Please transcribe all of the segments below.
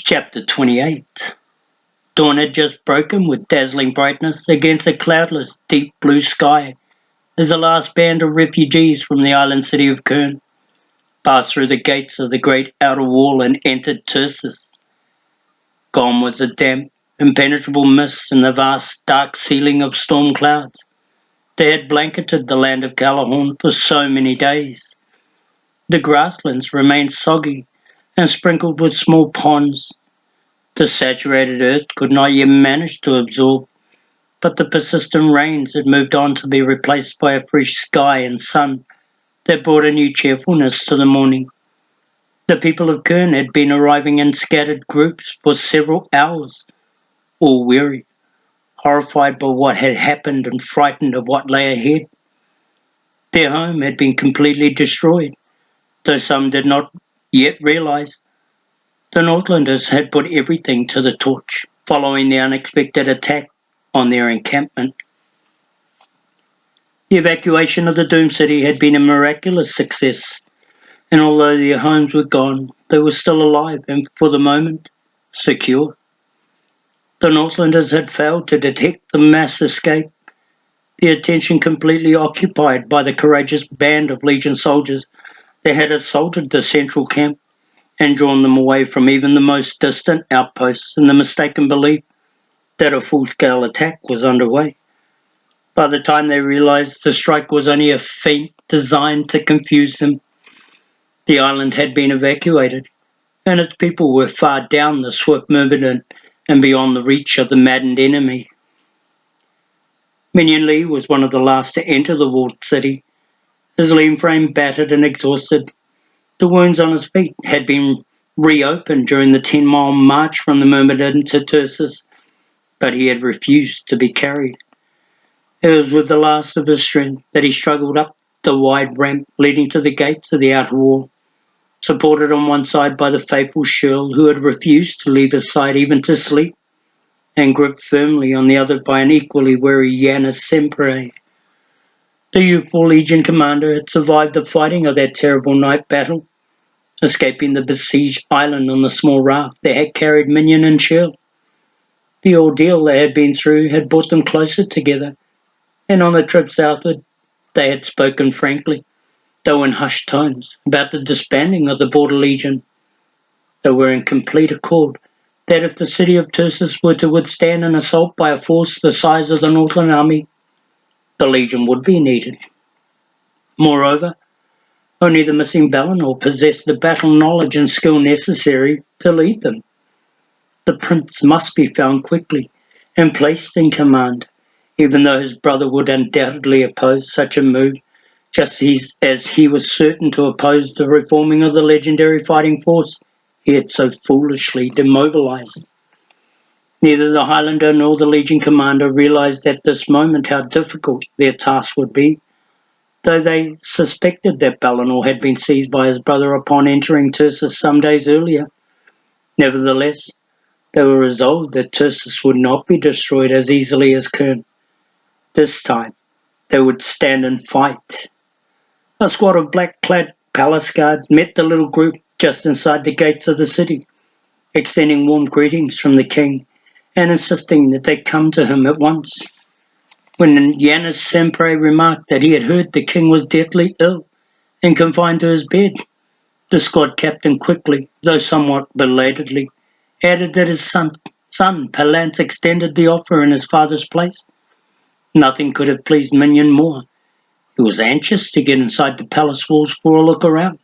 Chapter 28. Dawn had just broken with dazzling brightness against a cloudless, deep blue sky as the last band of refugees from the island city of Kern passed through the gates of the great outer wall and entered Tursus. Gone was the damp, impenetrable mist and the vast, dark ceiling of storm clouds. They had blanketed the land of Callahorn for so many days. The grasslands remained soggy and sprinkled with small ponds. The saturated earth could not yet manage to absorb, but the persistent rains had moved on to be replaced by a fresh sky and sun that brought a new cheerfulness to the morning. The people of Kern had been arriving in scattered groups for several hours, all weary, horrified by what had happened and frightened of what lay ahead. Their home had been completely destroyed, though some did not yet realize. The Northlanders had put everything to the torch, following the unexpected attack on their encampment. The evacuation of the doomed city had been a miraculous success, and although their homes were gone, they were still alive and, for the moment, secure. The Northlanders had failed to detect the mass escape, their attention completely occupied by the courageous band of Legion soldiers that had assaulted the central camp and drawn them away from even the most distant outposts in the mistaken belief that a full-scale attack was underway. By the time they realized the strike was only a feint designed to confuse them, the island had been evacuated, and its people were far down the swift Myrmidon and beyond the reach of the maddened enemy. Minion Lee was one of the last to enter the walled city. His lean frame battered and exhausted, the wounds on his feet had been reopened during the 10-mile march from the Myrmidon to Tursus, but he had refused to be carried. It was with the last of his strength that he struggled up the wide ramp leading to the gates of the outer wall, supported on one side by the faithful Shirl, who had refused to leave his side even to sleep, and gripped firmly on the other by an equally wary Janus Sempre. The youthful Legion commander had survived the fighting of that terrible night battle, escaping the besieged island on the small raft that had carried Minion and Shirl. The ordeal they had been through had brought them closer together, and on the trip southward they had spoken frankly, though in hushed tones, about the disbanding of the Border Legion. They were in complete accord that if the city of Tursus were to withstand an assault by a force the size of the Northland army, the Legion would be needed. Moreover, only the missing Balinor possessed the battle knowledge and skill necessary to lead them. The prince must be found quickly and placed in command, even though his brother would undoubtedly oppose such a move, just as he was certain to oppose the reforming of the legendary fighting force he had so foolishly demobilized. Neither the Highlander nor the Legion commander realized at this moment how difficult their task would be, though they suspected that Balinor had been seized by his brother upon entering Tursus some days earlier. Nevertheless, they were resolved that Tursus would not be destroyed as easily as Kern. This time, they would stand and fight. A squad of black-clad palace guards met the little group just inside the gates of the city, extending warm greetings from the king and insisting that they come to him at once. When Janus Sempre remarked that he had heard the king was deathly ill and confined to his bed, the squad captain quickly, though somewhat belatedly, added that his son Palance extended the offer in his father's place. Nothing could have pleased Minion more. He was anxious to get inside the palace walls for a look around.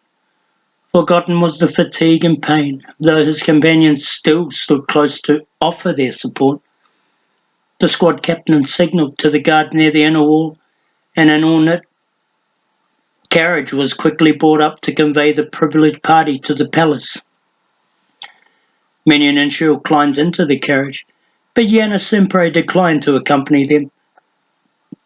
Forgotten was the fatigue and pain, though his companions still stood close to offer their support. The squad captain signalled to the guard near the inner wall, and an ornate carriage was quickly brought up to convey the privileged party to the palace. Minion and Shirl climbed into the carriage, but Janus Sempre declined to accompany them,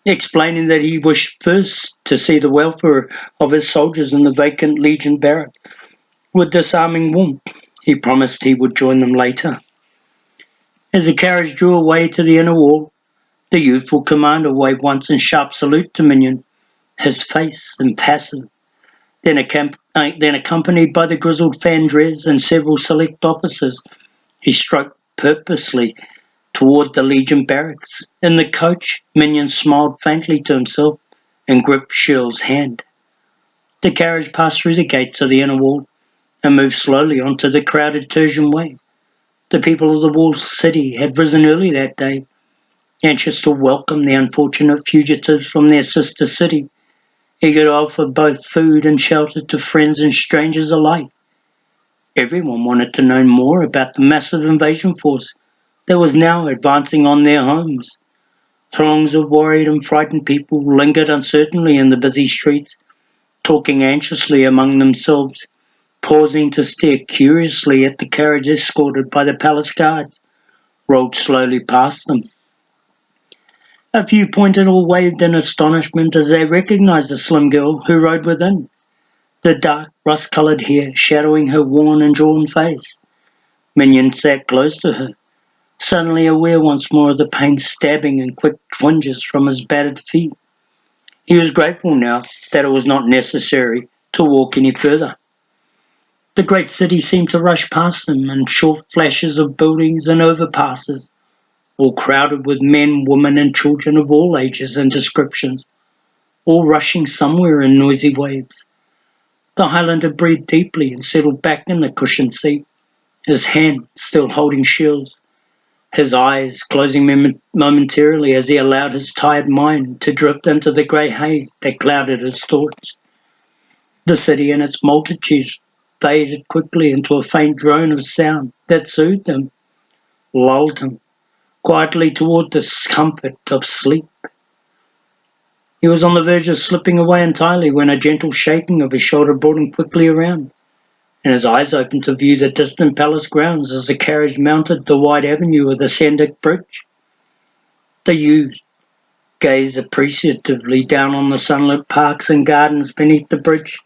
explaining that he wished first to see the welfare of his soldiers in the vacant Legion barrack. With disarming warmth, he promised he would join them later. As the carriage drew away to the inner wall, the youthful commander waved once in sharp salute to Minion, his face impassive. Then accompanied by the grizzled Fandres and several select officers, He strode purposely toward the Legion barracks. In the coach, Minion smiled faintly to himself and gripped Shirl's hand. The carriage passed through the gates of the inner wall and moved slowly onto the crowded Tertian Way. The people of the walled city had risen early that day, anxious to welcome the unfortunate fugitives from their sister city, eager to offer both food and shelter to friends and strangers alike. Everyone wanted to know more about the massive invasion force that was now advancing on their homes. Throngs of worried and frightened people lingered uncertainly in the busy streets, talking anxiously among themselves, pausing to stare curiously at the carriage escorted by the palace guards, rolled slowly past them. A few pointed or waved in astonishment as they recognized the slim girl who rode within, the dark rust-colored hair shadowing her worn and drawn face. Minion sat close to her, suddenly aware once more of the pain stabbing and quick twinges from his battered feet. He was grateful now that it was not necessary to walk any further. The great city seemed to rush past them in short flashes of buildings and overpasses, all crowded with men, women and children of all ages and descriptions, all rushing somewhere in noisy waves. The Highlander breathed deeply and settled back in the cushioned seat, his hand still holding Shirl's, his eyes closing momentarily as he allowed his tired mind to drift into the grey haze that clouded his thoughts. The city and its multitudes faded quickly into a faint drone of sound that soothed him, lulled him quietly toward the comfort of sleep. He was on the verge of slipping away entirely when a gentle shaking of his shoulder brought him quickly around, and his eyes opened to view the distant palace grounds as the carriage mounted the wide avenue of the Sandock Bridge. The youth gazed appreciatively down on the sunlit parks and gardens beneath the bridge,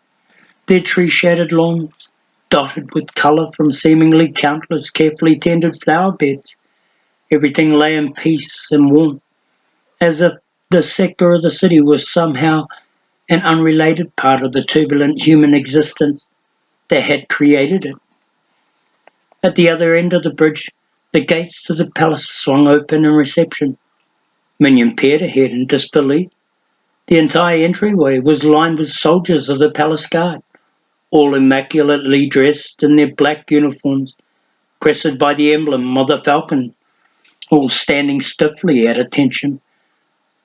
their tree-shaded lawns, dotted with colour from seemingly countless carefully tended flower beds. Everything lay in peace and warmth, as if the sector of the city was somehow an unrelated part of the turbulent human existence that had created it. At the other end of the bridge, the gates to the palace swung open in reception. Minion peered ahead in disbelief. The entire entryway was lined with soldiers of the palace guard, all immaculately dressed in their black uniforms, crested by the emblem of the falcon, all standing stiffly at attention.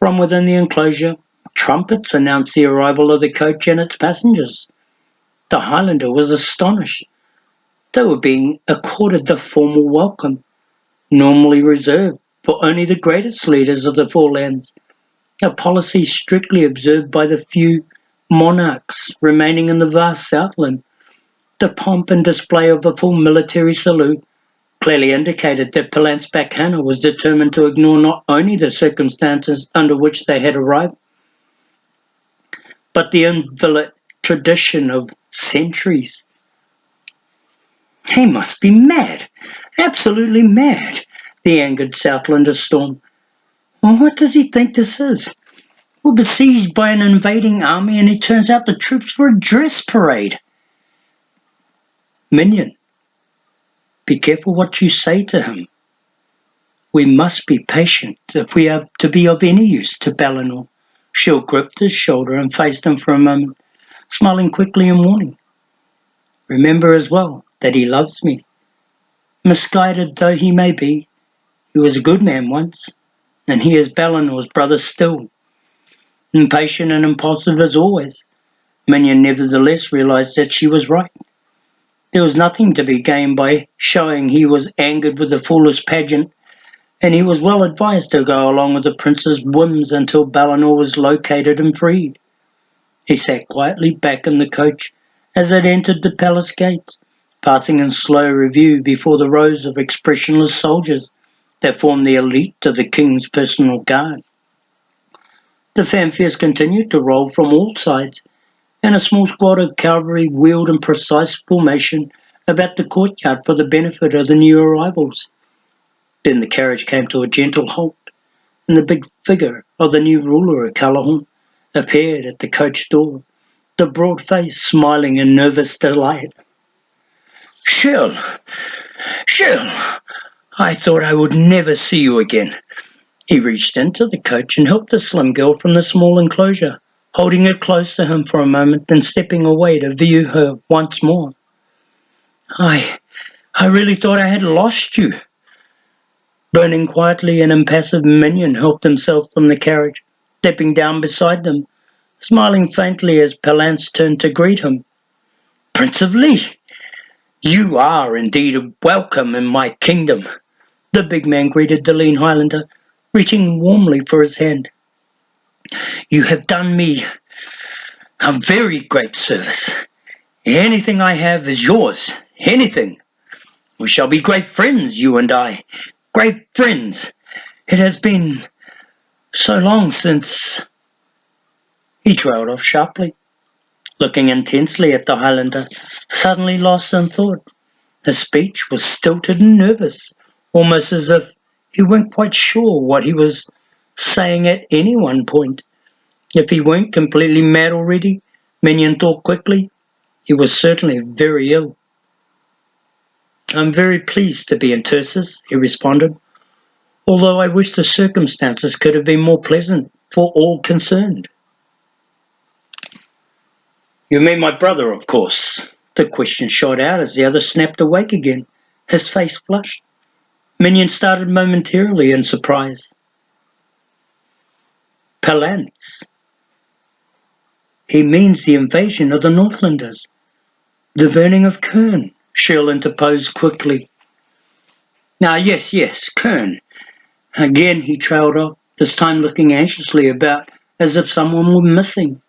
From within the enclosure, trumpets announced the arrival of the coach and its passengers. The Highlander was astonished. They were being accorded the formal welcome, normally reserved for only the greatest leaders of the Forelands, a policy strictly observed by the few monarchs remaining in the vast Southland. The pomp and display of a full military salute clearly indicated that Palance Baccana was determined to ignore not only the circumstances under which they had arrived, but the inviolate tradition of centuries. He must be mad, absolutely mad, the angered Southlander stormed. Well, what does he think this is? We're besieged by an invading army and it turns out the troops were a dress parade. Minion, be careful what you say to him. We must be patient if we are to be of any use to Balinor. Shil gripped his shoulder and faced him for a moment, smiling quickly in warning. Remember as well that he loves me. Misguided though he may be, he was a good man once, and he is Balinor's brother still. Impatient and impulsive as always, Minion nevertheless realized that she was right. There was nothing to be gained by showing he was angered with the foolish pageant, and he was well advised to go along with the prince's whims until Balinor was located and freed. He sat quietly back in the coach as it entered the palace gates, passing in slow review before the rows of expressionless soldiers that formed the elite of the king's personal guard. The fanfares continued to roll from all sides, and a small squad of cavalry wheeled in precise formation about the courtyard for the benefit of the new arrivals. Then the carriage came to a gentle halt, and the big figure of the new ruler of Callahorn appeared at the coach door, the broad face smiling in nervous delight. Shil, Shirl, I thought I would never see you again. He reached into the coach and helped the slim girl from the small enclosure, holding her close to him for a moment, then stepping away to view her once more. I really thought I had lost you. Burning quietly, an impassive minion helped himself from the carriage, stepping down beside them, smiling faintly as Palance turned to greet him. Prince of Lee, you are indeed welcome in my kingdom. The big man greeted the lean Highlander, reaching warmly for his hand. You have done me a very great service. Anything I have is yours. Anything. We shall be great friends, you and I. Great friends. It has been so long since... He trailed off sharply, looking intensely at the Highlander, suddenly lost in thought. His speech was stilted and nervous, almost as if he weren't quite sure what he was saying at any one point. If he weren't completely mad already, Minion thought quickly, he was certainly very ill. I'm very pleased to be in Tursus, he responded, although I wish the circumstances could have been more pleasant for all concerned. You mean my brother, of course? The question shot out as the other snapped awake again, his face flushed. Minion started momentarily in surprise. Palance. He means the invasion of the Northlanders. The burning of Kern, Shirl interposed quickly. Yes, Kern. Again he trailed off, this time looking anxiously about as if someone were missing.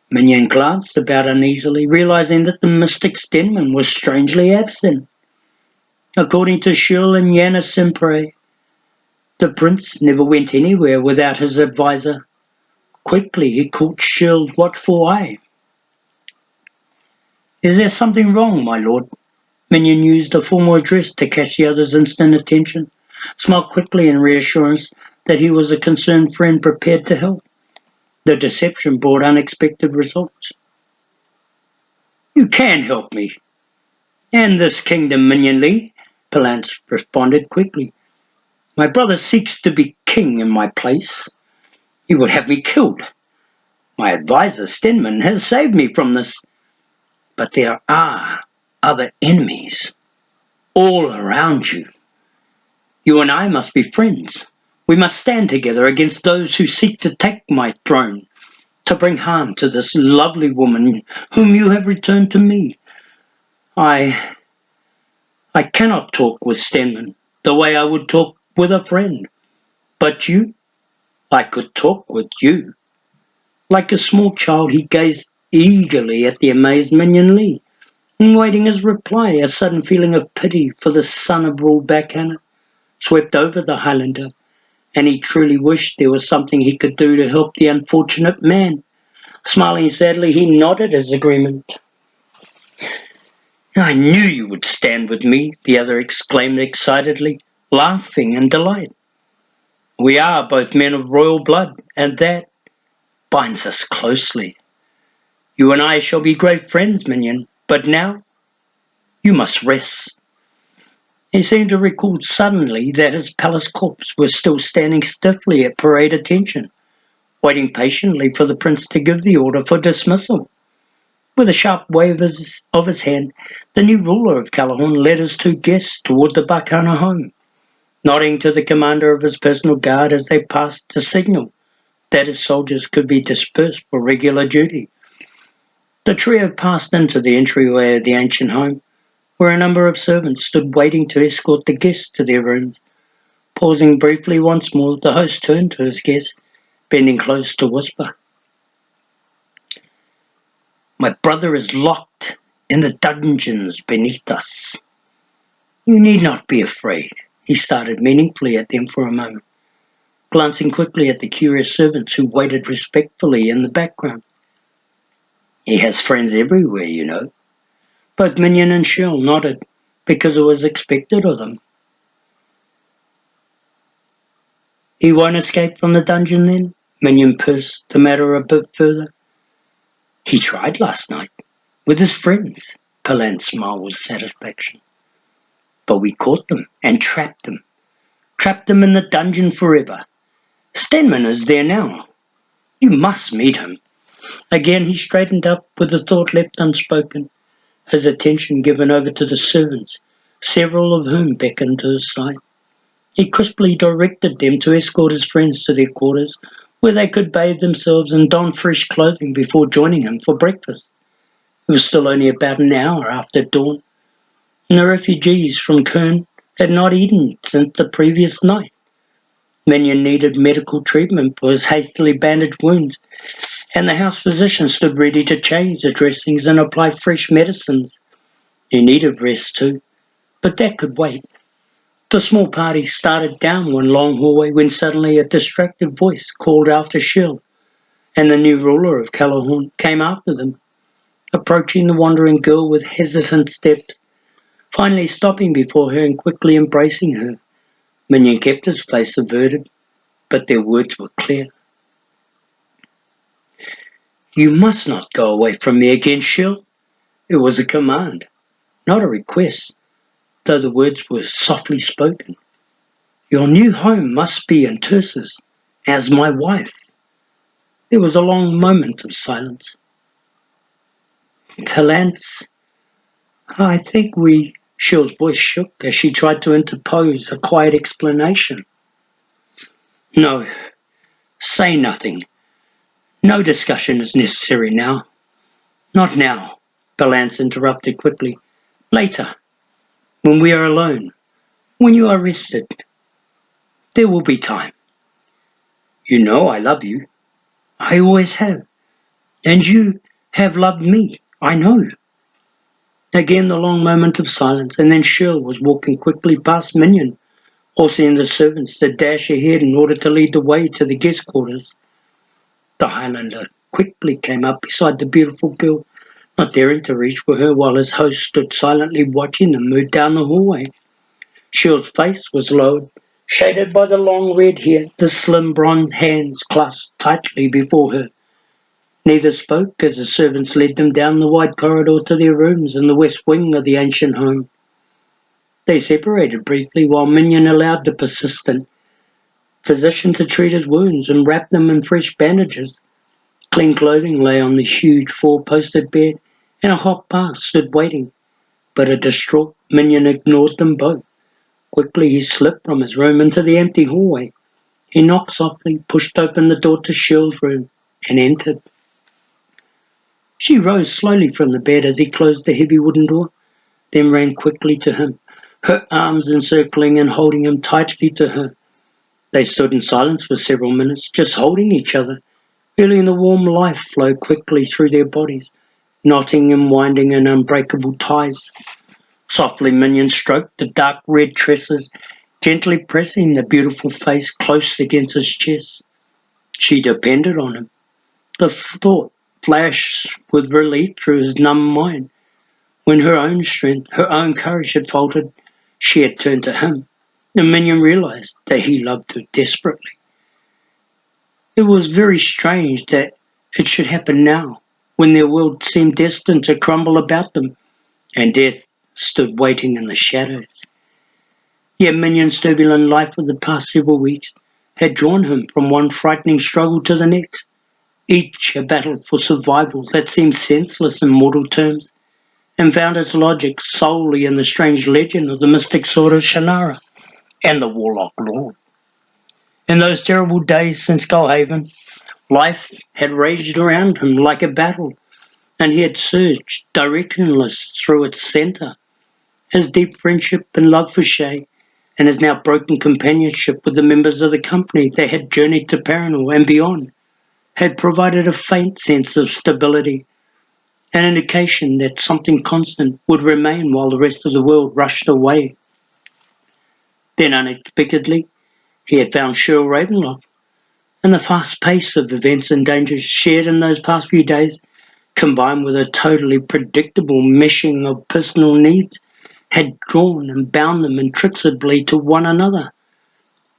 Minion glanced about uneasily, realizing that the mystic Stenman was strangely absent. According to Shirl and Yana Sempre, the prince never went anywhere without his advisor. Quickly he caught Shirl's watchful eye. Is there something wrong, my lord? Minion used a formal address to catch the other's instant attention, smiled quickly in reassurance that he was a concerned friend prepared to help. The deception brought unexpected results. You can help me. And this kingdom, Minion Lee, Palance responded quickly. My brother seeks to be king in my place. He would have me killed. My advisor, Stenman, has saved me from this. But there are other enemies all around you. You and I must be friends. We must stand together against those who seek to take my throne, to bring harm to this lovely woman whom you have returned to me. I cannot talk with Stenman the way I would talk with a friend. But you, I could talk with you. Like a small child, he gazed eagerly at the amazed Minion Lee, awaiting his reply. A sudden feeling of pity for the son of Rule Backhana swept over the Highlander, and he truly wished there was something he could do to help the unfortunate man. Smiling sadly, he nodded his agreement. I knew you would stand with me, the other exclaimed excitedly, laughing in delight. We are both men of royal blood, and that binds us closely. You and I shall be great friends, Minion, but now you must rest. He seemed to recall suddenly that his palace corpse was still standing stiffly at parade attention, waiting patiently for the prince to give the order for dismissal. With a sharp wave of his hand, the new ruler of Callahorn led his two guests toward the Backhana home, nodding to the commander of his personal guard as they passed to signal that his soldiers could be dispersed for regular duty. The trio passed into the entryway of the ancient home, where a number of servants stood waiting to escort the guests to their rooms. Pausing briefly once more, the host turned to his guest, bending close to whisper. My brother is locked in the dungeons beneath us. You need not be afraid. He started meaningfully at them for a moment, glancing quickly at the curious servants who waited respectfully in the background. He has friends everywhere, you know. Both Minion and Shirl nodded, because it was expected of them. He won't escape from the dungeon then? Minion pursed the matter a bit further. He tried last night, with his friends. Palance smiled with satisfaction. But we caught them and trapped them. Trapped them in the dungeon forever. Stenman is there now. You must meet him." Again he straightened up with the thought left unspoken, his attention given over to the servants, several of whom beckoned to his side. He crisply directed them to escort his friends to their quarters, where they could bathe themselves and don fresh clothing before joining him for breakfast. It was still only about an hour after dawn, and the refugees from Kern had not eaten since the previous night. Minion needed medical treatment for his hastily bandaged wounds, and the house physician stood ready to change the dressings and apply fresh medicines. He needed rest too, but that could wait. The small party started down one long hallway when suddenly a distracted voice called after Shell, and the new ruler of Callahorn came after them, approaching the wandering girl with hesitant steps, finally stopping before her and quickly embracing her. Minion kept his face averted, but their words were clear. "You must not go away from me again, Shell." It was a command, not a request, though the words were softly spoken. "Your new home must be in Tursus, as my wife." There was a long moment of silence. "Palance, I think we—" Shell's voice shook as she tried to interpose a quiet explanation. "No, say nothing. No discussion is necessary now." "Not now," Palance interrupted quickly. "Later, when we are alone, when you are rested, there will be time. You know I love you. I always have. And you have loved me, I know." Again the long moment of silence, and then Shell was walking quickly past Minion, forcing the servants to dash ahead in order to lead the way to the guest quarters. The Highlander quickly came up beside the beautiful girl, not daring to reach for her while his host stood silently watching them move down the hallway. Shell's face was lowered, shaded by the long red hair, the slim bronze hands clasped tightly before her. Neither spoke as the servants led them down the wide corridor to their rooms in the west wing of the ancient home. They separated briefly while Minion allowed the persistent physician to treat his wounds and wrap them in fresh bandages. Clean clothing lay on the huge four-posted bed, and a hot bath stood waiting, but a distraught Minion ignored them both. Quickly he slipped from his room into the empty hallway. He knocked softly, pushed open the door to Shell's room, and entered. She rose slowly from the bed as he closed the heavy wooden door, then ran quickly to him, her arms encircling and holding him tightly to her. They stood in silence for several minutes, just holding each other, feeling the warm life flow quickly through their bodies, knotting and winding in unbreakable ties. Softly Minion stroked the dark red tresses, gently pressing the beautiful face close against his chest. She depended on him. The thought flashed with relief through his numb mind. When her own strength, her own courage had faltered, she had turned to him. The Minion realized that he loved her desperately. It was very strange that it should happen now, when their world seemed destined to crumble about them, and death stood waiting in the shadows. Yet Minion's turbulent life of the past several weeks had drawn him from one frightening struggle to the next, each a battle for survival that seemed senseless in mortal terms, and found its logic solely in the strange legend of the mystic sword of Shannara and the warlock lord. In those terrible days since Skullhaven, life had raged around him like a battle, and he had surged directionless through its centre. His deep friendship and love for Shay, and his now broken companionship with the members of the company that had journeyed to Paranor and beyond, had provided a faint sense of stability, an indication that something constant would remain while the rest of the world rushed away. Then unexpectedly, he had found Shirl Ravenlock, and the fast pace of events and dangers shared in those past few days, combined with a totally predictable meshing of personal needs, had drawn and bound them inextricably to one another.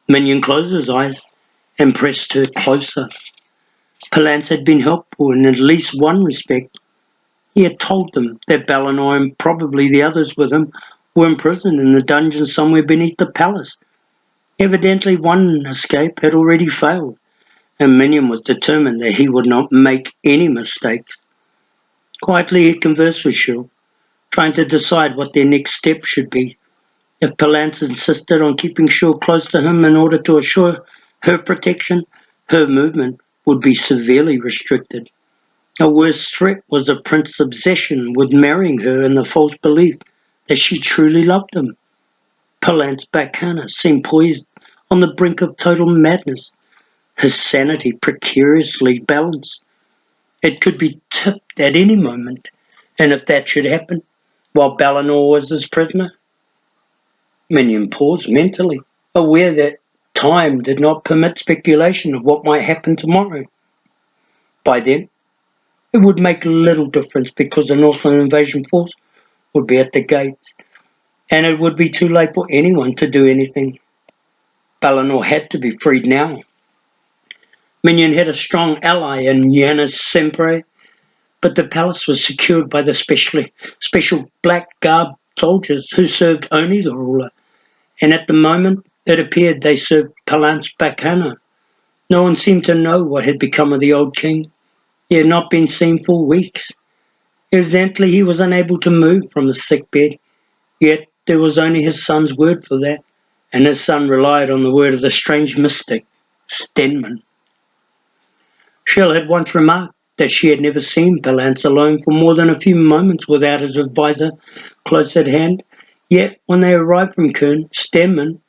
Minion closed his eyes and pressed her closer. Palance had been helpful in at least one respect. He had told them that Balinor and probably the others with him were imprisoned in the dungeon somewhere beneath the palace. Evidently one escape had already failed, and Minion was determined that he would not make any mistakes. Quietly he conversed with Shul, trying to decide what their next step should be. If Palance insisted on keeping Shul close to him in order to assure her protection, her movement would be severely restricted. A worse threat was the prince's obsession with marrying her in the false belief that she truly loved him. Palance Bacana seemed poised on the brink of total madness, his sanity precariously balanced. It could be tipped at any moment, and if that should happen, while Balinor was his prisoner. Minion paused mentally, aware that time did not permit speculation of what might happen tomorrow. By then, it would make little difference because the Northland invasion force would be at the gates, and it would be too late for anyone to do anything. Balinor had to be freed now. Minion had a strong ally in Yanis Sempre, but the palace was secured by the special black-garbed soldiers who served only the ruler, and at the moment it appeared they served Palance Bacana. No one seemed to know what had become of the old king. He had not been seen for weeks. Evidently he was unable to move from the sick bed, yet there was only his son's word for that, and his son relied on the word of the strange mystic, Stenman. Shell had once remarked that she had never seen Palance alone for more than a few moments without his adviser close at hand, yet when they arrived from Kern, Stenman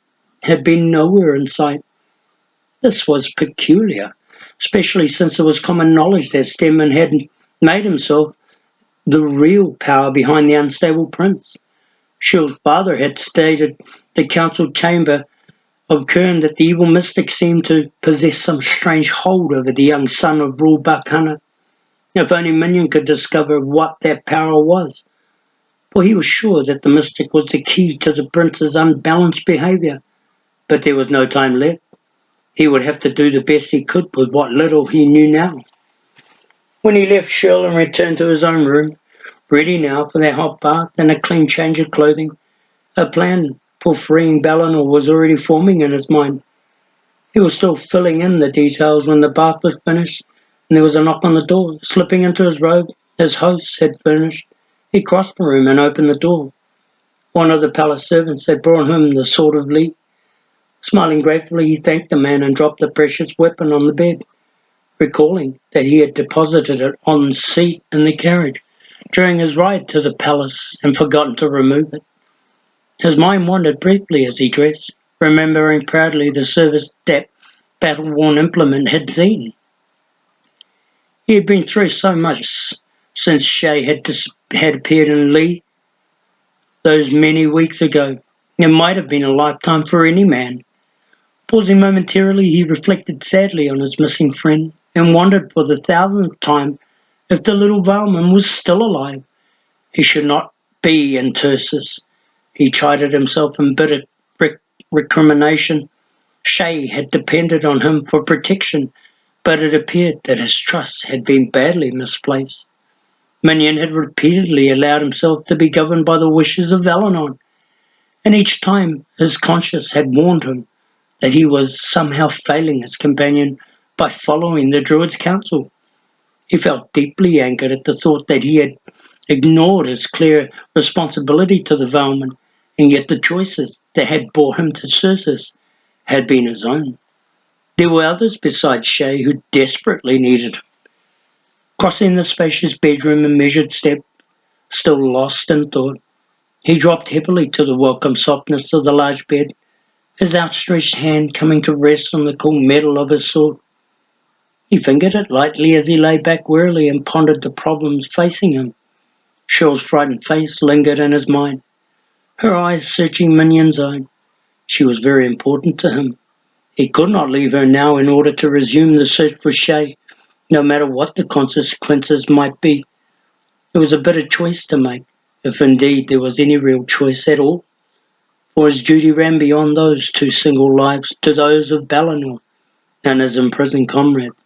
had been nowhere in sight. This was peculiar, especially since it was common knowledge that Stenman had made himself the real power behind the unstable prince. Shell's father had stated the council chamber of Kern that the evil mystic seemed to possess some strange hold over the young son of Rul Bakana. If only Minion could discover what that power was, for he was sure that the mystic was the key to the prince's unbalanced behaviour. But there was no time left. He would have to do the best he could with what little he knew now. When he left Shell and returned to his own room, ready now for their hot bath and a clean change of clothing, a plan for freeing Balinor was already forming in his mind. He was still filling in the details when the bath was finished, and there was a knock on the door. Slipping into his robe, his host had finished. He crossed the room and opened the door. One of the palace servants had brought him the sword of Lee. Smiling gratefully, he thanked the man and dropped the precious weapon on the bed, recalling that he had deposited it on the seat in the carriage during his ride to the palace and forgotten to remove it. His mind wandered briefly as he dressed, remembering proudly the service that battle-worn implement had seen. He had been through so much since Shay had appeared in Lee those many weeks ago. It might have been a lifetime for any man. Pausing momentarily, he reflected sadly on his missing friend and wondered for the thousandth time if the little Valman was still alive. He should not be in Tursus. He chided himself in bitter recrimination. Shay had depended on him for protection, but it appeared that his trust had been badly misplaced. Minion had repeatedly allowed himself to be governed by the wishes of Valenon, and each time his conscience had warned him that he was somehow failing his companion by following the Druid's counsel. He felt deeply angered at the thought that he had ignored his clear responsibility to the Valman, and yet the choices that had brought him to Circe had been his own. There were others besides Shay who desperately needed him. Crossing the spacious bedroom in measured step, still lost in thought, he dropped heavily to the welcome softness of the large bed, his outstretched hand coming to rest on the cool metal of his sword. He fingered it lightly as he lay back wearily and pondered the problems facing him. Cheryl's frightened face lingered in his mind, her eyes searching Minion's own. She was very important to him. He could not leave her now in order to resume the search for Shay, no matter what the consequences might be. It was a bitter choice to make, if indeed there was any real choice at all, for his duty ran beyond those two single lives to those of Balinor and his imprisoned comrades,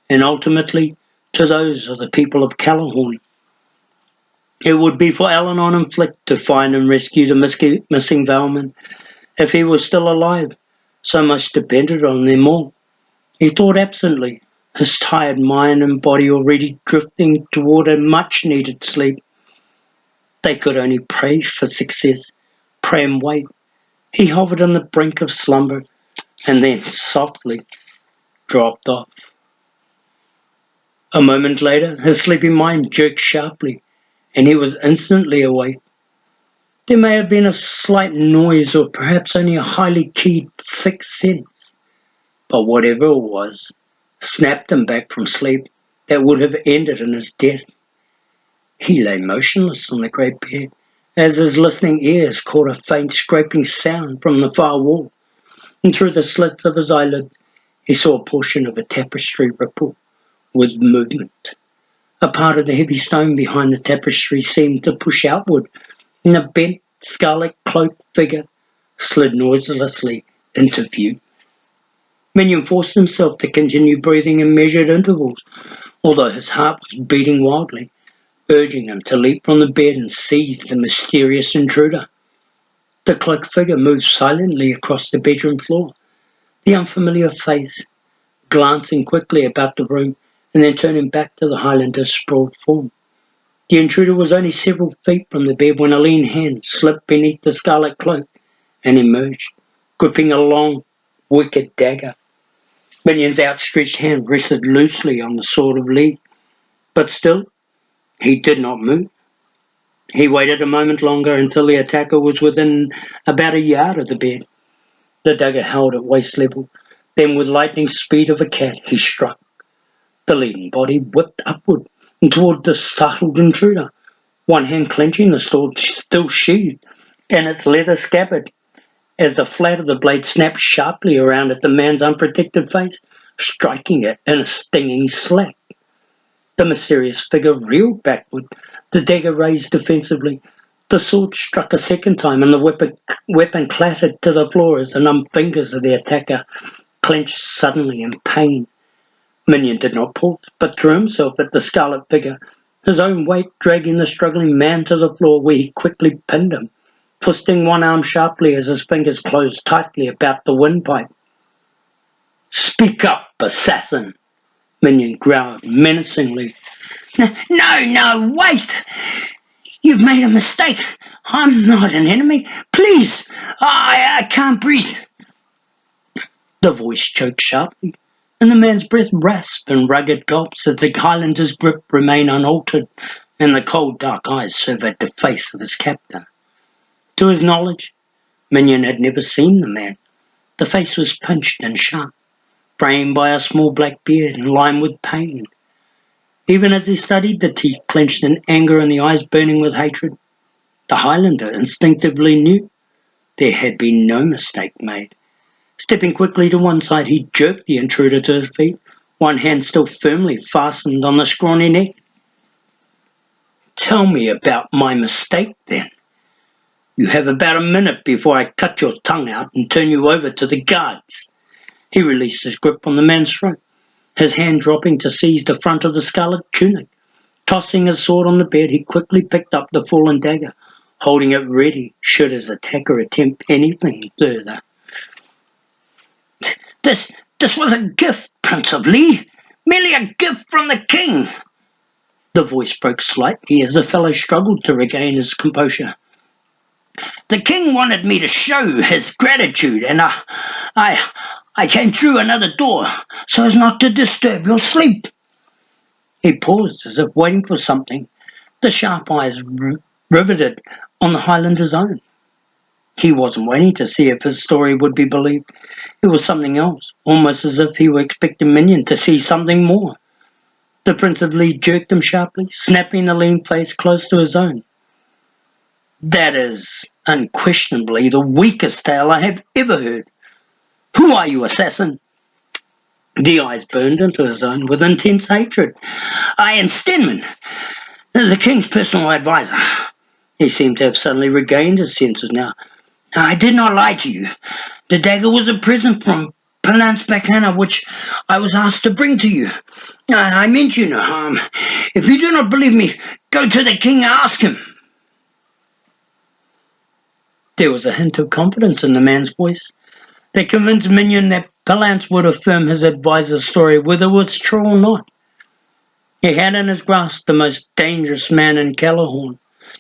and ultimately to those of the people of Callahorn. It would be for Al-Anon and Flick to find and rescue the missing Valman if he was still alive. So much depended on them all. He thought absently, his tired mind and body already drifting toward a much-needed sleep. They could only pray for success, pray and wait. He hovered on the brink of slumber and then softly dropped off. A moment later, his sleepy mind jerked sharply, and he was instantly awake. There may have been a slight noise or perhaps only a highly keyed sixth sense, but whatever it was, snapped him back from sleep that would have ended in his death. He lay motionless on the great bed, as his listening ears caught a faint scraping sound from the far wall, and through the slits of his eyelids he saw a portion of a tapestry ripple with movement. A part of the heavy stone behind the tapestry seemed to push outward, and a bent, scarlet-cloaked figure slid noiselessly into view. Minion forced himself to continue breathing in measured intervals, although his heart was beating wildly, urging him to leap from the bed and seize the mysterious intruder. The cloaked figure moved silently across the bedroom floor, the unfamiliar face, glancing quickly about the room and then turning back to the Highlander's sprawled form. The intruder was only several feet from the bed when a lean hand slipped beneath the scarlet cloak and emerged, gripping a long, wicked dagger. Minion's outstretched hand rested loosely on the sword of Lee, but still he did not move. He waited a moment longer until the attacker was within about a yard of the bed. The dagger held at waist level. Then with lightning speed of a cat he struck. The leaden body whipped upward and toward the startled intruder, one hand clenching the sword still sheathed in its leather scabbard, as the flat of the blade snapped sharply around at the man's unprotected face, striking it in a stinging slack. The mysterious figure reeled backward, the dagger raised defensively. The sword struck a second time, and the weapon clattered to the floor as the numb fingers of the attacker clenched suddenly in pain. Minion did not pause, but threw himself at the scarlet figure, his own weight dragging the struggling man to the floor, where he quickly pinned him, twisting one arm sharply as his fingers closed tightly about the windpipe. "Speak up, assassin!" Minion growled menacingly. No, wait! You've made a mistake. I'm not an enemy. Please, I can't breathe. The voice choked sharply, and the man's breath rasped in rugged gulps as the Highlander's grip remained unaltered, and the cold dark eyes surveyed the face of his captor. To his knowledge, Minion had never seen the man. The face was pinched and sharp, framed by a small black beard and lined with pain. Even as he studied, the teeth clenched in anger and the eyes burning with hatred, the Highlander instinctively knew there had been no mistake made. Stepping quickly to one side, he jerked the intruder to his feet, one hand still firmly fastened on the scrawny neck. "Tell me about my mistake, then. You have about a minute before I cut your tongue out and turn you over to the guards." He released his grip on the man's throat, his hand dropping to seize the front of the scarlet tunic. Tossing his sword on the bed, he quickly picked up the fallen dagger, holding it ready should his attacker attempt anything further. This was a gift, Prince of Lee, merely a gift from the king." The voice broke slightly as the fellow struggled to regain his composure. "The king wanted me to show his gratitude, and I came through another door so as not to disturb your sleep." He paused as if waiting for something, the sharp eyes riveted on the Highlander's own. He wasn't waiting to see if his story would be believed. It was something else, almost as if he were expecting Minion to see something more. The Prince of Lee jerked him sharply, snapping the lean face close to his own. "That is unquestionably the weakest tale I have ever heard. Who are you, assassin?" The eyes burned into his own with intense hatred. "I am Stenman, the king's personal advisor." He seemed to have suddenly regained his senses now. "I did not lie to you. The dagger was a present from Palance Bacana, which I was asked to bring to you. I meant you no harm. If you do not believe me, Go to the king, ask him. There was a hint of confidence in the man's voice that convinced Minion that Palance would affirm his advisor's story, whether it was true or not. He had in his grasp the most dangerous man in Callahorn,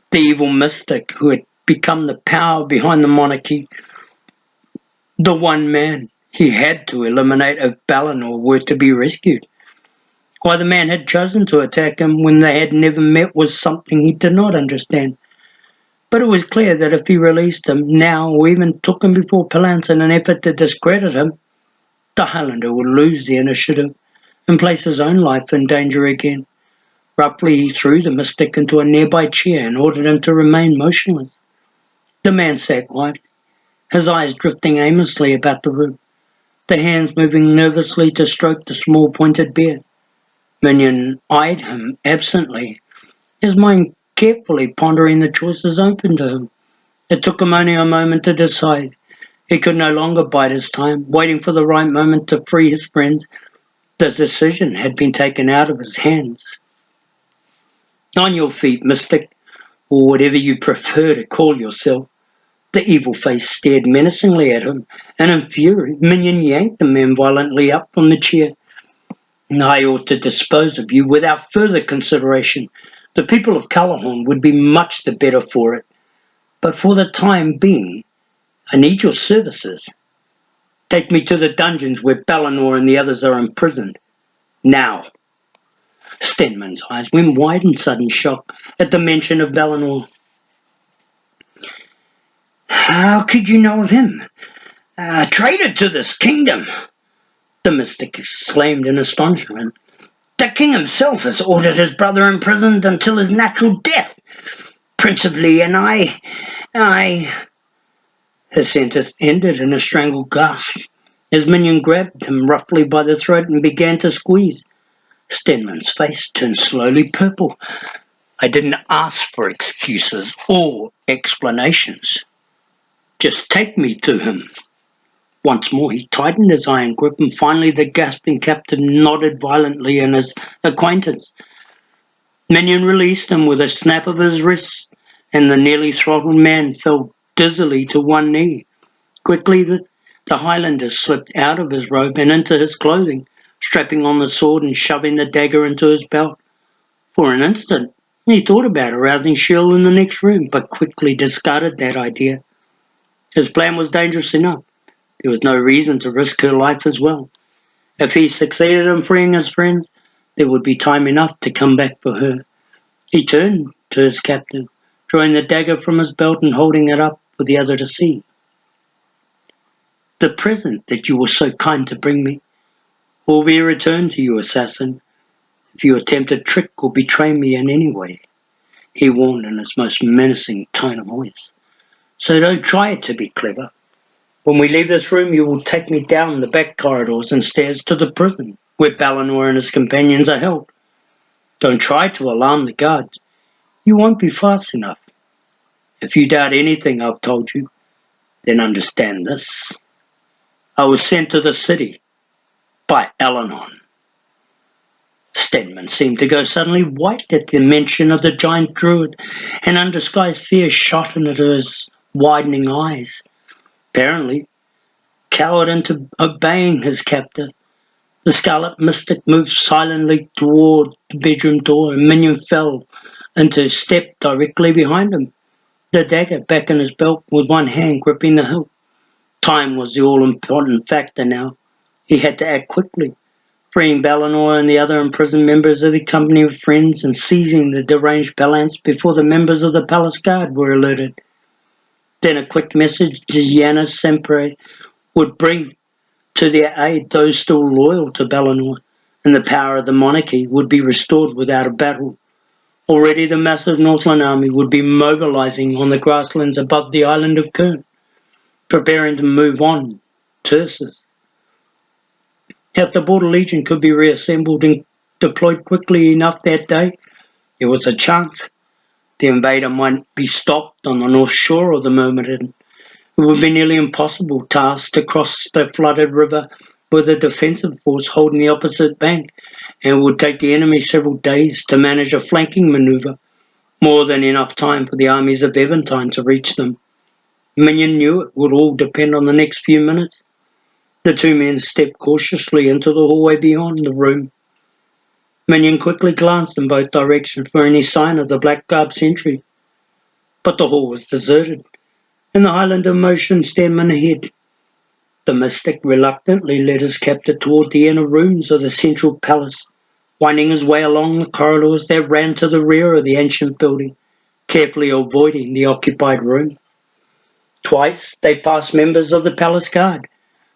the evil mystic who had become the power behind the monarchy, the one man he had to eliminate if Balinor were to be rescued. Why the man had chosen to attack him when they had never met was something he did not understand. But it was clear that if he released him now or even took him before Palance in an effort to discredit him, the Highlander would lose the initiative and place his own life in danger again. Roughly he threw the mystic into a nearby chair and ordered him to remain motionless. The man sat quietly, his eyes drifting aimlessly about the room, the hands moving nervously to stroke the small pointed beard. Minion eyed him absently, his mind carefully pondering the choices open to him. It took him only a moment to decide. He could no longer bide his time, waiting for the right moment to free his friends. The decision had been taken out of his hands. On your feet, mystic, or whatever you prefer to call yourself. The evil face stared menacingly at him, and in fury, Minion yanked the man violently up from the chair. I ought to dispose of you without further consideration. The people of Callahorn would be much the better for it. But for the time being, I need your services. Take me to the dungeons where Balinor and the others are imprisoned. Now. Stenman's eyes went wide in sudden shock at the mention of Balinor. How could you know of him? A traitor to this kingdom, the mystic exclaimed in astonishment. The king himself has ordered his brother imprisoned until his natural death. Principally, and I... His sentence ended in a strangled gasp. His minion grabbed him roughly by the throat and began to squeeze. Stenman's face turned slowly purple. I didn't ask for excuses or explanations. Just take me to him. Once more he tightened his iron grip, and finally the gasping captain nodded violently in his acquaintance. Minion released him with a snap of his wrist, and the nearly throttled man fell dizzily to one knee. Quickly the Highlander slipped out of his robe and into his clothing, strapping on the sword and shoving the dagger into his belt. For an instant he thought about arousing Shirl in the next room, but quickly discarded that idea. His plan was dangerous enough. There was no reason to risk her life as well. If he succeeded in freeing his friends, there would be time enough to come back for her. He turned to his captain, drawing the dagger from his belt and holding it up for the other to see. The present that you were so kind to bring me will be returned to you, assassin, if you attempt to trick or betray me in any way, he warned in his most menacing tone of voice. So don't try to be clever. When we leave this room, you will take me down the back corridors and stairs to the prison, where Balinor and his companions are held. Don't try to alarm the guards. You won't be fast enough. If you doubt anything I've told you, then understand this. I was sent to the city by Elanon. Stenman seemed to go suddenly white at the mention of the giant druid, and undisguised fear shot into his widening eyes. Apparently, cowered into obeying his captor, the scarlet mystic moved silently toward the bedroom door, and Minion fell into step directly behind him, the dagger back in his belt with one hand gripping the hilt. Time was the all-important factor now. He had to act quickly, freeing Balinor and the other imprisoned members of the company of friends and seizing the deranged Palance before the members of the palace guard were alerted. Then a quick message to Yana Sempre would bring to their aid those still loyal to Balinor, and the power of the monarchy would be restored without a battle. Already the massive Northland army would be mobilizing on the grasslands above the island of Kern, preparing to move on Tursus. If the Border Legion could be reassembled and deployed quickly enough that day, there was a chance the invader might be stopped on the north shore of the Myrmidon. It would be nearly impossible task to cross the flooded river with a defensive force holding the opposite bank, and it would take the enemy several days to manage a flanking maneuver more than enough time for the armies of Eventide to reach them. Minion knew it would all depend on the next few minutes. The two men stepped cautiously into the hallway beyond the room. Minion quickly glanced in both directions for any sign of the black-garbed sentry, but the hall was deserted, and the Highlander motioned Stenman ahead. The mystic reluctantly led his captor toward the inner rooms of the central palace, winding his way along the corridors that ran to the rear of the ancient building, carefully avoiding the occupied room. Twice they passed members of the palace guard,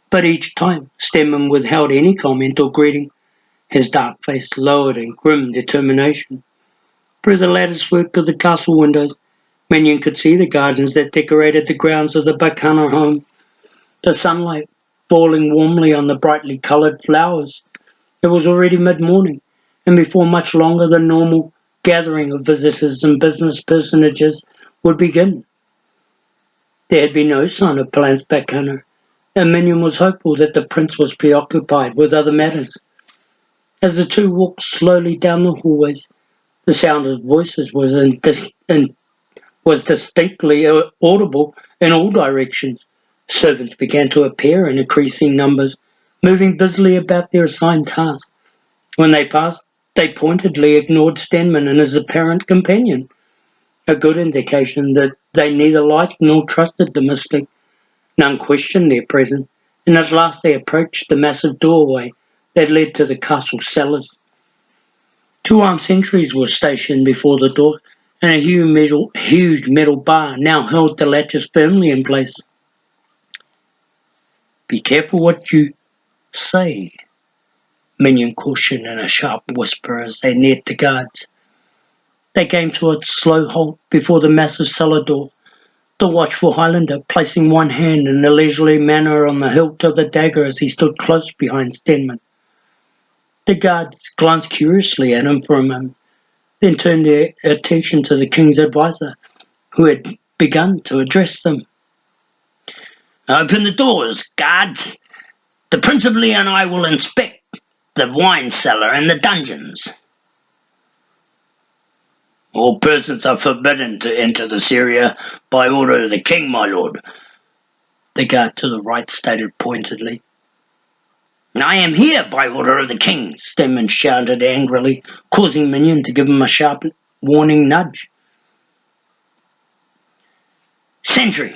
but each time Stenman withheld any comment or greeting, his dark face lowered in grim determination. Through the latticework of the castle windows, Minion could see the gardens that decorated the grounds of the Bakana home, the sunlight falling warmly on the brightly coloured flowers. It was already mid-morning, and before much longer the normal gathering of visitors and business personages would begin. There had been no sign of Palance Bakana, and Minion was hopeful that the prince was preoccupied with other matters. As the two walked slowly down the hallways, the sound of voices was distinctly audible in all directions. Servants began to appear in increasing numbers, moving busily about their assigned tasks. When they passed, they pointedly ignored Stenman and his apparent companion, a good indication that they neither liked nor trusted the mystic. None questioned their presence, and at last they approached the massive doorway that led to the castle cellars. Two armed sentries were stationed before the door, and a huge metal bar now held the latches firmly in place. "Be careful what you say," Minion cautioned in a sharp whisper as they neared the guards. They came to a slow halt before the massive cellar door, the watchful Highlander placing one hand in a leisurely manner on the hilt of the dagger as he stood close behind Stenman. The guards glanced curiously at him for a moment, then turned their attention to the king's adviser, who had begun to address them. "Open the doors, guards. The Prince of Leon and I will inspect the wine cellar and the dungeons." "All persons are forbidden to enter this area by order of the king, my lord," the guard to the right stated pointedly. "I am here by order of the king," Stenman shouted angrily, causing Minion to give him a sharp warning nudge. "Sentry,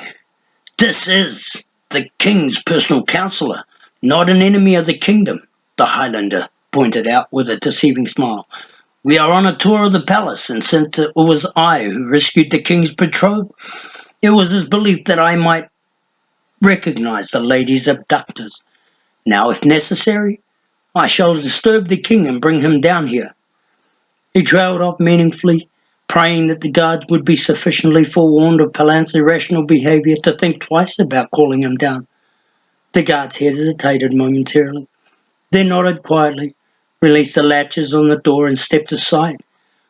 this is the king's personal counsellor, not an enemy of the kingdom," the Highlander pointed out with a deceiving smile. "We are on a tour of the palace, and since it was I who rescued the king's betrothed, it was his belief that I might recognize the lady's abductors. Now, if necessary, I shall disturb the king and bring him down here." He trailed off meaningfully, praying that the guards would be sufficiently forewarned of Palance's irrational behaviour to think twice about calling him down. The guards hesitated momentarily, then nodded quietly, released the latches on the door and stepped aside,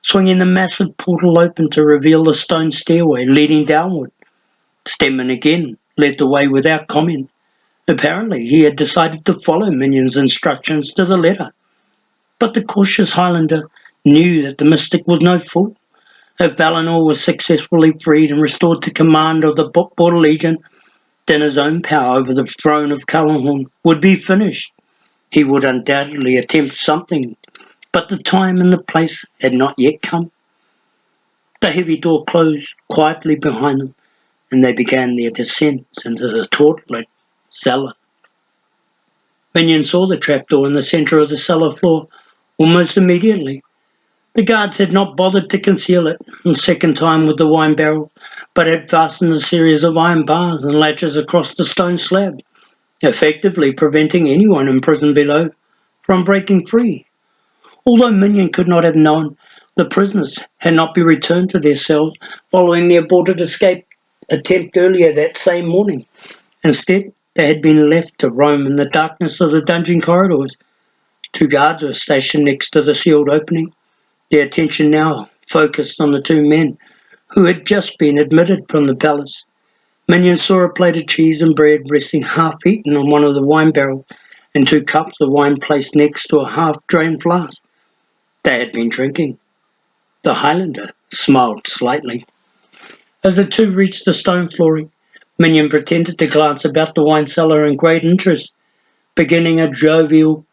swinging the massive portal open to reveal the stone stairway leading downward. Stenman again led the way without comment. Apparently he had decided to follow Minion's instructions to the letter. But the cautious Highlander knew that the mystic was no fool. If Balinor was successfully freed and restored to command of the Border Legion, then his own power over the throne of Callahan would be finished. He would undoubtedly attempt something, but the time and the place had not yet come. The heavy door closed quietly behind them, and they began their descent into the taut-lit cellar. Minion saw the trapdoor in the centre of the cellar floor almost immediately. The guards had not bothered to conceal it a second time with the wine barrel, but had fastened a series of iron bars and latches across the stone slab, effectively preventing anyone imprisoned below from breaking free. Although Minion could not have known, the prisoners had not been returned to their cells following the aborted escape attempt earlier that same morning. Instead, they had been left to roam in the darkness of the dungeon corridors. Two guards were stationed next to the sealed opening, their attention now focused on the two men who had just been admitted from the palace. Minion saw a plate of cheese and bread resting half-eaten on one of the wine barrels and two cups of wine placed next to a half-drained flask. They had been drinking. The Highlander smiled slightly. As the two reached the stone flooring, Minion pretended to glance about the wine cellar in great interest, beginning a jovial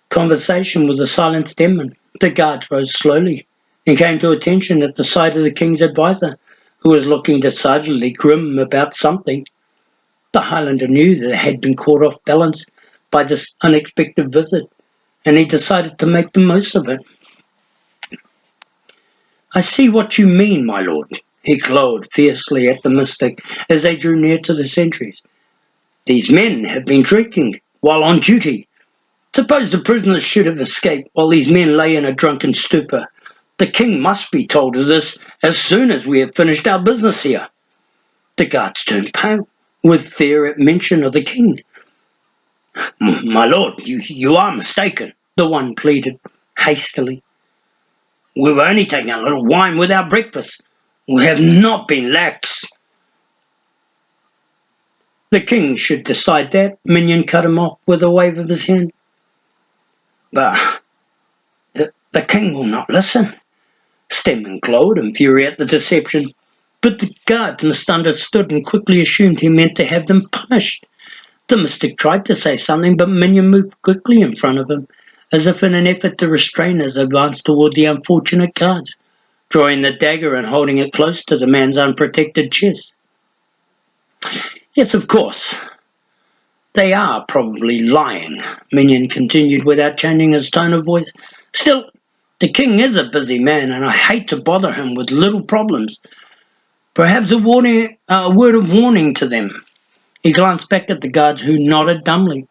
conversation with the silent Denman. The guards rose slowly and came to attention at the sight of the king's adviser, who was looking decidedly grim about something. The Highlander knew that they had been caught off balance by this unexpected visit, and he decided to make the most of it. "I see what you mean, my lord," he glowered fiercely at the mystic as they drew near to the sentries. "These men have been drinking while on duty. Suppose the prisoners should have escaped while these men lay in a drunken stupor. The king must be told of this as soon as we have finished our business here." The guards turned pale with fear at mention of the king. "My lord, you are mistaken," the one pleaded hastily. "We were only taking a little wine with our breakfast. We have not been lax." "The king should decide that," Minion cut him off with a wave of his hand. "But the king will not listen." Stedman glowed in fury at the deception, but the guards misunderstood and quickly assumed he meant to have them punished. The mystic tried to say something, but Minion moved quickly in front of him, as if in an effort to restrain his advance toward the unfortunate guards, drawing the dagger and holding it close to the man's unprotected chest. "Yes, of course. They are probably lying," Minion continued without changing his tone of voice. "Still, the king is a busy man, and I hate to bother him with little problems. Perhaps a word of warning to them." He glanced back at the guards, who nodded dumbly,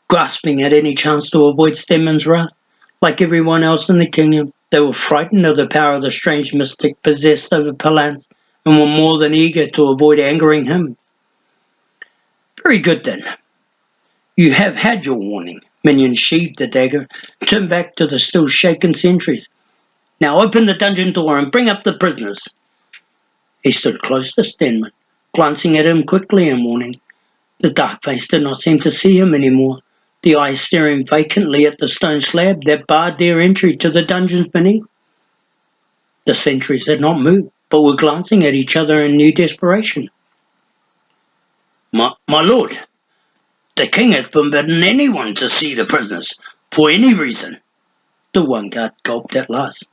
grasping at any chance to avoid Stedman's wrath. Like everyone else in the kingdom, they were frightened of the power the strange mystic possessed over Palance, and were more than eager to avoid angering him. "Very good, then. You have had your warning." Minion sheathed the dagger, turned back to the still shaken sentries. "Now open the dungeon door and bring up the prisoners." He stood close to Stedman, glancing at him quickly in warning. The dark face did not seem to see him any more, the eyes staring vacantly at the stone slab that barred their entry to the dungeons beneath. The sentries had not moved, but were glancing at each other in new desperation. My lord, the king has forbidden anyone to see the prisoners, for any reason." The one guard gulped at last.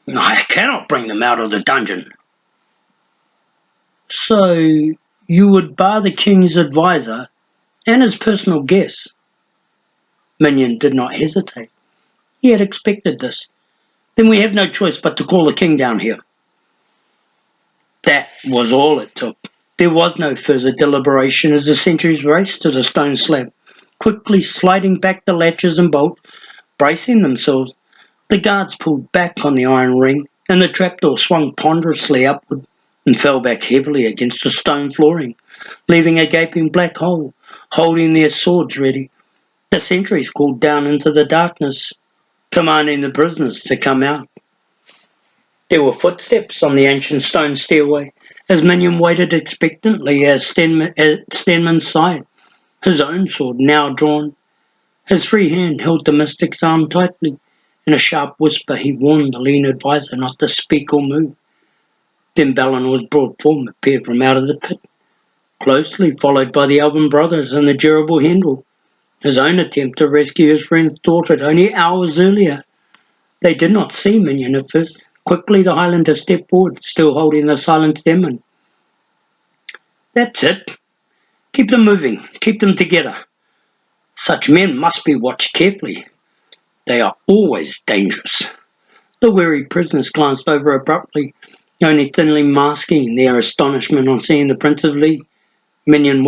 "I cannot bring them out of the dungeon." "So you would bar the king's adviser and his personal guests?" Minion did not hesitate. He had expected this. "Then we have no choice but to call the king down here." That was all it took. There was no further deliberation as the sentries raced to the stone slab, quickly sliding back the latches and bolts, bracing themselves. The guards pulled back on the iron ring, and the trapdoor swung ponderously upward and fell back heavily against the stone flooring, leaving a gaping black hole, holding their swords ready. The sentries called down into the darkness, commanding the prisoners to come out. There were footsteps on the ancient stone stairway, as Minion waited expectantly at Stedman's side, his own sword now drawn. His free hand held the mystic's arm tightly. In a sharp whisper he warned the lean adviser not to speak or move. Then Ballinor's broad form appeared from out of the pit, closely followed by the elven brothers and the durable Hendel, his own attempt to rescue his friend thwarted only hours earlier. They did not see Minion at first. Quickly the Highlander stepped forward, still holding the silent demon. "That's it. Keep them moving. Keep them together. Such men must be watched carefully. They are always dangerous." The weary prisoners glanced over abruptly, only thinly masking their astonishment on seeing the Prince of Lee. Minion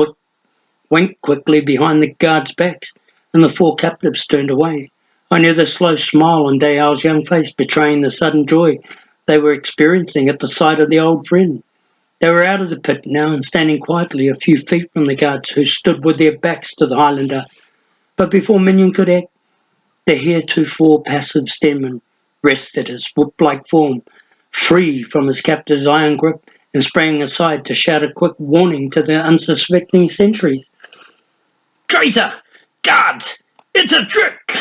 winked quickly behind the guards' backs, and the four captives turned away, only the slow smile on Dayal's young face betraying the sudden joy they were experiencing at the sight of the old friend. They were out of the pit now and standing quietly a few feet from the guards, who stood with their backs to the Highlander. But before Minion could act, the heretofore passive Stedman rested his whip-like form free from his captive's iron grip and sprang aside to shout a quick warning to the unsuspecting sentries. "Traitor! Guards! It's a trick!"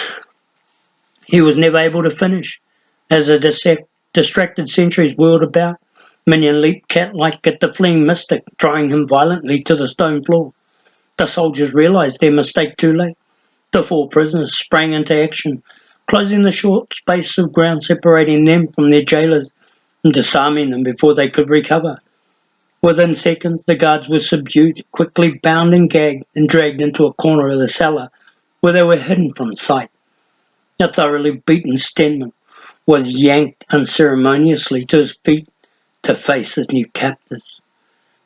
He was never able to finish. As the distracted sentries whirled about, Minion leaped cat-like at the fleeing mystic, drawing him violently to the stone floor. The soldiers realized their mistake too late. The four prisoners sprang into action, closing the short space of ground separating them from their jailers and disarming them before they could recover. Within seconds, the guards were subdued, quickly bound and gagged, and dragged into a corner of the cellar, where they were hidden from sight. A thoroughly beaten Stenman was yanked unceremoniously to his feet to face his new captors.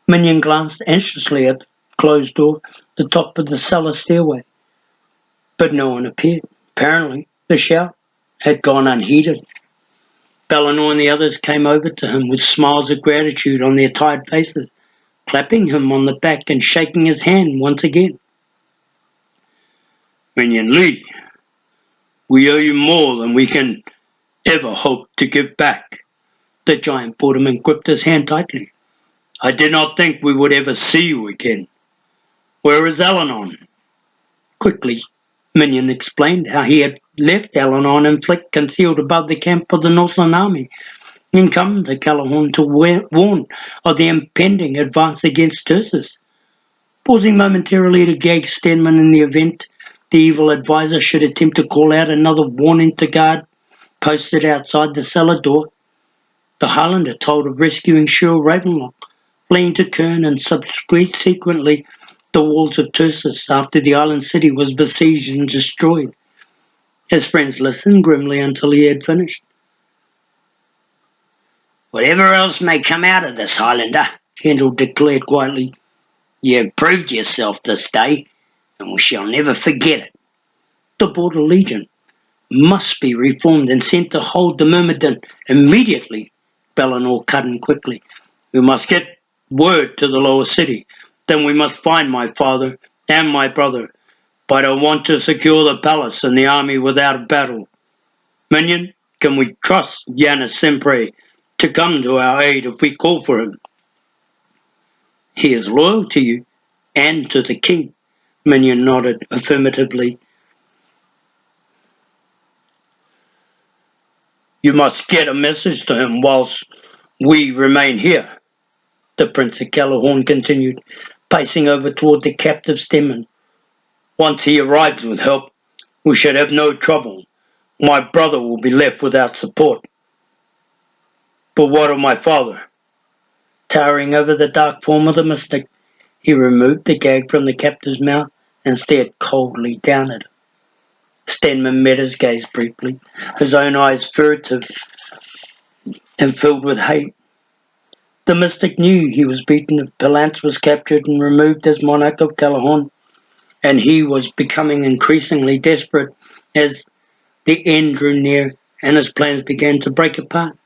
Minion glanced anxiously at the closed door at the top of the cellar stairway, but no one appeared. Apparently, the shout had gone unheeded. Bellinor and the others came over to him with smiles of gratitude on their tired faces, clapping him on the back and shaking his hand once again. Minion Lee, we owe you more than we can ever hope to give back. The giant borderman gripped his hand tightly. I did not think we would ever see you again. Where is Elanon? Quickly, Minion explained how he had left Elanon and Flick concealed above the camp of the Northland army and come to Callahorn to warn of the impending advance against Tursus. Pausing momentarily to gag Stenman in the event the evil advisor should attempt to call out another warning to guard posted outside the cellar door, the Highlander told of rescuing Shirl Ravenlock, fleeing to Kern and subsequently the walls of Tursus after the island city was besieged and destroyed. His friends listened grimly until he had finished. Whatever else may come out of this, Highlander, Kendall declared quietly, you have proved yourself this day, and we shall never forget it. The Border Legion must be reformed and sent to hold the Myrmidon immediately, Bellinor cut in quickly. We must get word to the lower city. Then we must find my father and my brother. But I want to secure the palace and the army without a battle. Minion, can we trust Yanis Sempre to come to our aid if we call for him? He is loyal to you and to the king. Minion nodded affirmatively. You must get a message to him whilst we remain here, the Prince of Callahorn continued, pacing over toward the captive Stenman. Once he arrives with help, we should have no trouble. My brother will be left without support. But what of my father? Towering over the dark form of the mystic, he removed the gag from the captive's mouth and stared coldly down at him. Stenman met his gaze briefly, his own eyes furtive and filled with hate. The mystic knew he was beaten if Palance was captured and removed as monarch of Callahorn, and he was becoming increasingly desperate as the end drew near and his plans began to break apart.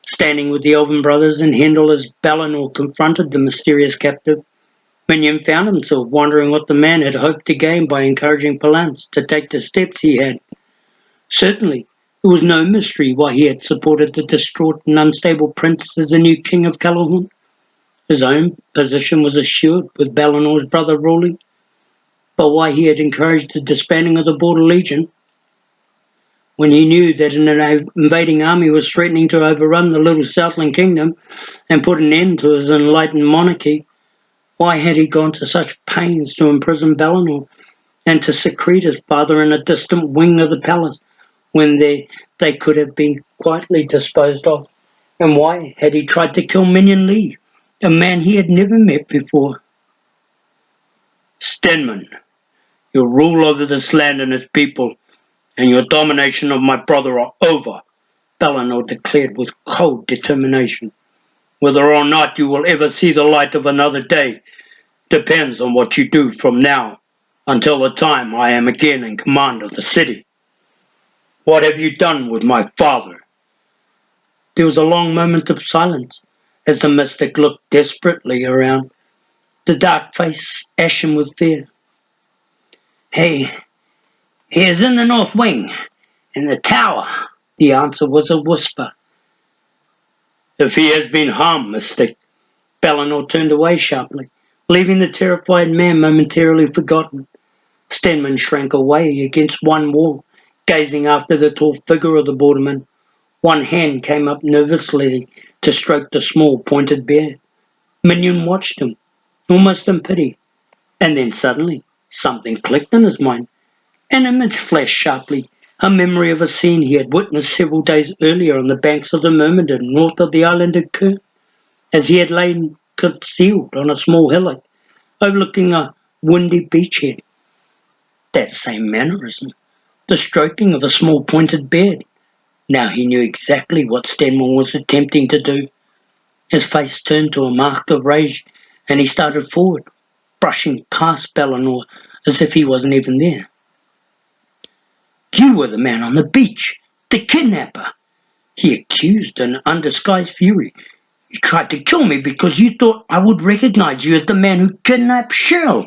Standing with the Elven brothers and Hendel as Bellinor confronted the mysterious captive, Minion found himself wondering what the man had hoped to gain by encouraging Palance to take the steps he had. Certainly, it was no mystery why he had supported the distraught and unstable prince as the new king of Callahorn. His own position was assured with Bellinor's brother ruling, but why he had encouraged the disbanding of the Border Legion when he knew that an invading army was threatening to overrun the little Southland kingdom and put an end to his enlightened monarchy. Why had he gone to such pains to imprison Bellinor and to secrete his father in a distant wing of the palace when they could have been quietly disposed of? And why had he tried to kill Minion Lee, a man he had never met before? Stenman, your rule over this land and its people and your domination of my brother are over, Bellinor declared with cold determination. Whether or not you will ever see the light of another day depends on what you do from now until the time I am again in command of the city. What have you done with my father? There was a long moment of silence as the mystic looked desperately around, the dark face ashen with fear. He is in the north wing, in the tower. The answer was a whisper. If he has been harmed, Mystic, Bellinor turned away sharply, leaving the terrified man momentarily forgotten. Stenman shrank away against one wall, gazing after the tall figure of the borderman. One hand came up nervously to stroke the small pointed beard. Minion watched him, almost in pity, and then suddenly something clicked in his mind. An image flashed sharply, a memory of a scene he had witnessed several days earlier on the banks of the Myrmidon, north of the island of Kern, as he had lain concealed on a small hillock overlooking a windy beachhead. That same mannerism, the stroking of a small pointed beard. Now he knew exactly what Stenwell was attempting to do. His face turned to a mask of rage, and he started forward, brushing past Bellinor as if he wasn't even there. "You were the man on the beach, the kidnapper," he accused in undisguised fury. "You tried to kill me because you thought I would recognize you as the man who kidnapped Shell,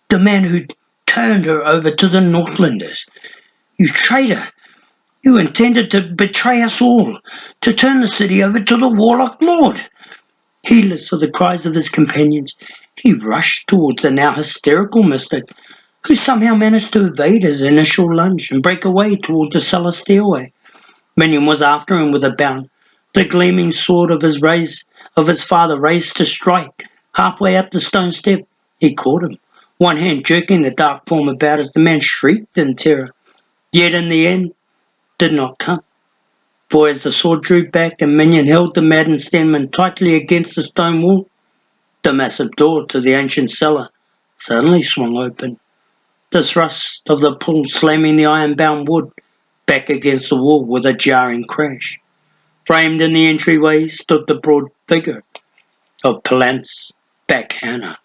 the man who turned her over to the Northlanders. You traitor! You intended to betray us all, to turn the city over to the Warlock Lord." Heedless of the cries of his companions, he rushed towards the now hysterical mystic, who somehow managed to evade his initial lunge and break away towards the cellar stairway. Minion was after him with a bound, the gleaming sword of his father raised to strike. Halfway up the stone step, he caught him, one hand jerking the dark form about as the man shrieked in terror, yet in the end did not come. For as the sword drew back and Minion held the maddened Stenman tightly against the stone wall, the massive door to the ancient cellar suddenly swung open, the thrust of the pull slamming the iron-bound wood back against the wall with a jarring crash. Framed in the entryway stood the broad figure of Palance Back Hannah.